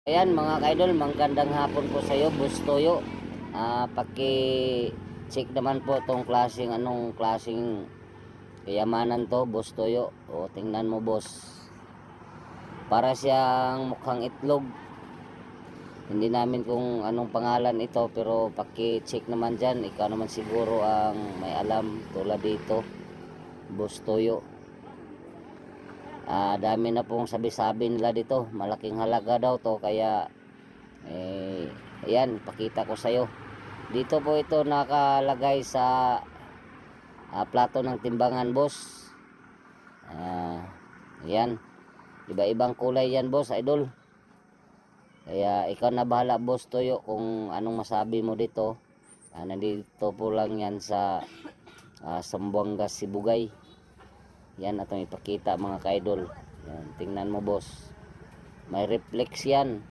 Ayan mga kaidol, magandang hapon po sa iyo, Boss Toyo. Paki-check naman po tong anong klaseng kayamanan to, Boss Toyo. O tingnan mo, boss. Para siyang mukhang itlog. Hindi namin kung anong pangalan ito, pero paki-check naman diyan. Ikaw naman siguro ang may alam tulad dito, Boss Toyo. Dami na pong sabi-sabi nila dito, malaking halaga daw to, kaya ayan, pakita ko sa iyo. Dito po ito nakalagay sa plato ng timbangan, boss. Ayan, iba-ibang kulay yan, boss, idol. Kaya ikaw na bahala, Boss Toyo, kung anong masabi mo dito. Nandito po lang yan sa Sambuanga, Sibugay. Yan atong ipakita mga kaidol. Yan, tingnan mo, boss. May reflex yan.